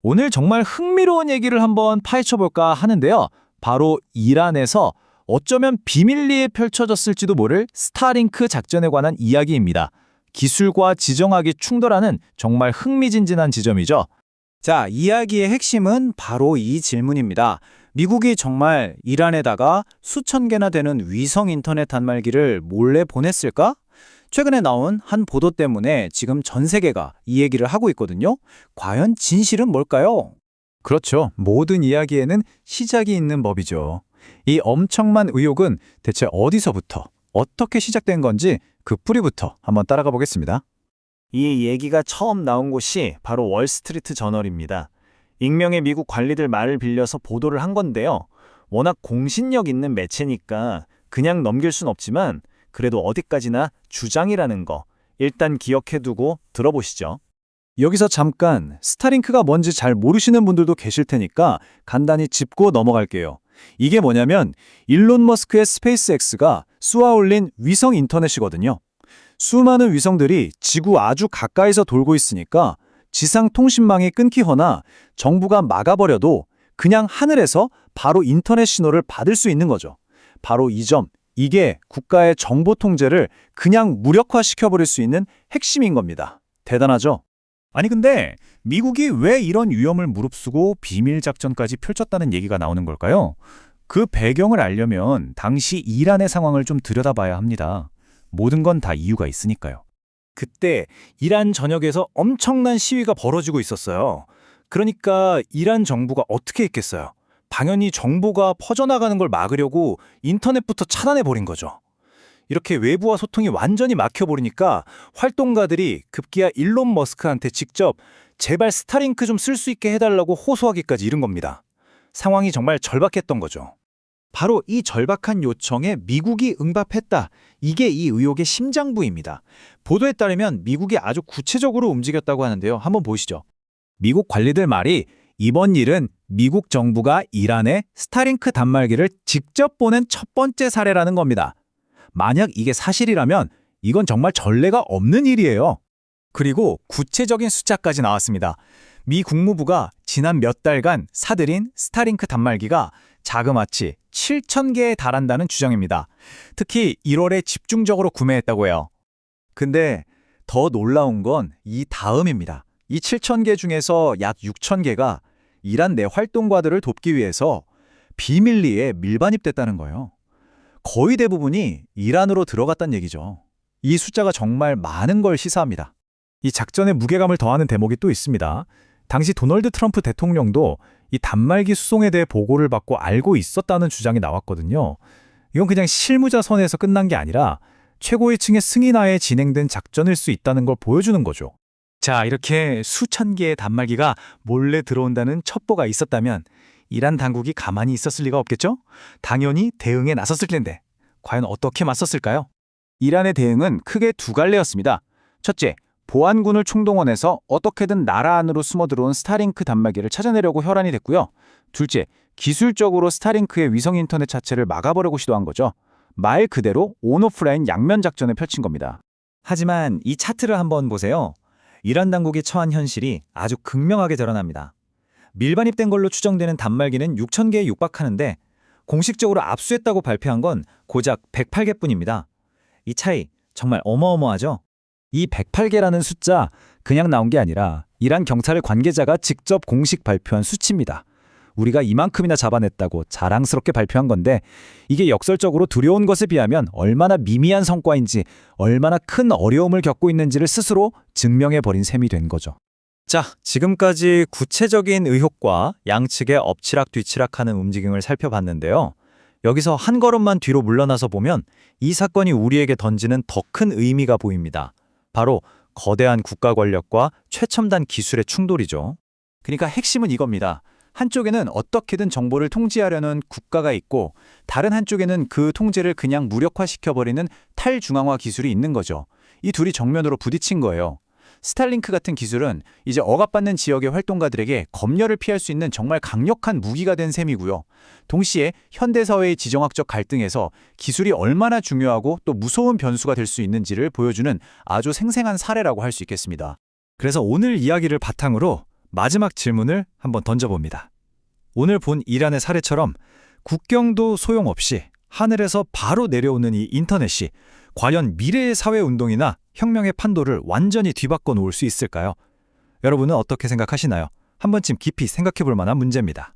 오늘 정말 흥미로운 얘기를 한번 파헤쳐볼까 하는데요. 바로 이란에서 어쩌면 비밀리에 펼쳐졌을지도 모를 스타링크 작전에 관한 이야기입니다. 기술과 지정학이 충돌하는 정말 흥미진진한 지점이죠. 자, 이야기의 핵심은 바로 이 질문입니다. 미국이 정말 이란에다가 수천 개나 되는 위성 인터넷 단말기를 몰래 보냈을까? 최근에 나온 한 보도 때문에 지금 전 세계가 이 얘기를 하고 있거든요. 과연 진실은 뭘까요? 그렇죠. 모든 이야기에는 시작이 있는 법이죠. 이 엄청난 의혹은 대체 어디서부터, 어떻게 시작된 건지 그 뿌리부터 한번 따라가 보겠습니다. 이 얘기가 처음 나온 곳이 바로 월스트리트 저널입니다. 익명의 미국 관리들 말을 빌려서 보도를 한 건데요. 워낙 공신력 있는 매체니까 그냥 넘길 순 없지만 그래도 어디까지나 주장이라는 거 일단 기억해두고 들어보시죠. 여기서 잠깐 스타링크가 뭔지 잘 모르시는 분들도 계실 테니까 간단히 짚고 넘어갈게요. 이게 뭐냐면 일론 머스크의 스페이스X가 쏘아 올린 위성 인터넷이거든요. 수많은 위성들이 지구 아주 가까이서 돌고 있으니까 지상 통신망이 끊기거나 정부가 막아버려도 그냥 하늘에서 바로 인터넷 신호를 받을 수 있는 거죠. 바로 이 점, 이게 국가의 정보 통제를 그냥 무력화시켜버릴 수 있는 핵심인 겁니다. 대단하죠? 아니 근데 미국이 왜 이런 위험을 무릅쓰고 비밀 작전까지 펼쳤다는 얘기가 나오는 걸까요? 그 배경을 알려면 당시 이란의 상황을 좀 들여다봐야 합니다. 모든 건 다 이유가 있으니까요. 그때 이란 전역에서 엄청난 시위가 벌어지고 있었어요. 그러니까 이란 정부가 어떻게 했겠어요? 당연히 정보가 퍼져나가는 걸 막으려고 인터넷부터 차단해버린 거죠. 이렇게 외부와 소통이 완전히 막혀버리니까 활동가들이 급기야 일론 머스크한테 직접 제발 스타링크 좀 쓸 수 있게 해달라고 호소하기까지 이른 겁니다. 상황이 정말 절박했던 거죠. 바로 이 절박한 요청에 미국이 응답했다. 이게 이 의혹의 심장부입니다. 보도에 따르면 미국이 아주 구체적으로 움직였다고 하는데요. 한번 보시죠. 미국 관리들 말이 이번 일은 미국 정부가 이란에 스타링크 단말기를 직접 보낸 첫 번째 사례라는 겁니다. 만약 이게 사실이라면 이건 정말 전례가 없는 일이에요. 그리고 구체적인 숫자까지 나왔습니다. 미 국무부가 지난 몇 달간 사들인 스타링크 단말기가 자그마치 7,000개에 달한다는 주장입니다. 특히 1월에 집중적으로 구매했다고 해요. 근데 더 놀라운 건 이 다음입니다. 이 7,000개 중에서 약 6,000개가 이란 내 활동가들을 돕기 위해서 비밀리에 밀반입됐다는 거예요. 거의 대부분이 이란으로 들어갔다는 얘기죠. 이 숫자가 정말 많은 걸 시사합니다. 이 작전의 무게감을 더하는 대목이 또 있습니다. 당시 도널드 트럼프 대통령도 이 단말기 수송에 대해 보고를 받고 알고 있었다는 주장이 나왔거든요. 이건 그냥 실무자 선에서 끝난 게 아니라 최고위 층의 승인하에 진행된 작전일 수 있다는 걸 보여주는 거죠. 자, 이렇게 수천 개의 단말기가 몰래 들어온다는 첩보가 있었다면 이란 당국이 가만히 있었을 리가 없겠죠? 당연히 대응에 나섰을 텐데 과연 어떻게 맞섰을까요? 이란의 대응은 크게 두 갈래였습니다. 첫째, 보안군을 총동원해서 어떻게든 나라 안으로 숨어들어온 스타링크 단말기를 찾아내려고 혈안이 됐고요. 둘째, 기술적으로 스타링크의 위성 인터넷 자체를 막아보려고 시도한 거죠. 말 그대로 온오프라인 양면 작전을 펼친 겁니다. 하지만 이 차트를 한번 보세요. 이란 당국이 처한 현실이 아주 극명하게 드러납니다. 밀반입된 걸로 추정되는 단말기는 6,000개에 육박하는데 공식적으로 압수했다고 발표한 건 고작 108개뿐입니다. 이 차이 정말 어마어마하죠? 이 108개라는 숫자 그냥 나온 게 아니라 이란 경찰 관계자가 직접 공식 발표한 수치입니다. 우리가 이만큼이나 잡아냈다고 자랑스럽게 발표한 건데 이게 역설적으로 두려운 것에 비하면 얼마나 미미한 성과인지 얼마나 큰 어려움을 겪고 있는지를 스스로 증명해버린 셈이 된 거죠. 자, 지금까지 구체적인 의혹과 양측의 엎치락뒤치락하는 움직임을 살펴봤는데요. 여기서 한 걸음만 뒤로 물러나서 보면 이 사건이 우리에게 던지는 더 큰 의미가 보입니다. 바로 거대한 국가 권력과 최첨단 기술의 충돌이죠. 그러니까 핵심은 이겁니다. 한쪽에는 어떻게든 정보를 통제하려는 국가가 있고 다른 한쪽에는 그 통제를 그냥 무력화시켜버리는 탈중앙화 기술이 있는 거죠. 이 둘이 정면으로 부딪힌 거예요. 스타링크 같은 기술은 이제 억압받는 지역의 활동가들에게 검열을 피할 수 있는 정말 강력한 무기가 된 셈이고요. 동시에 현대사회의 지정학적 갈등에서 기술이 얼마나 중요하고 또 무서운 변수가 될 수 있는지를 보여주는 아주 생생한 사례라고 할 수 있겠습니다. 그래서 오늘 이야기를 바탕으로 마지막 질문을 한번 던져봅니다. 오늘 본 이란의 사례처럼 국경도 소용없이 하늘에서 바로 내려오는 이 인터넷이 과연 미래의 사회운동이나 혁명의 판도를 완전히 뒤바꿔 놓을 수 있을까요? 여러분은 어떻게 생각하시나요? 한 번쯤 깊이 생각해 볼 만한 문제입니다.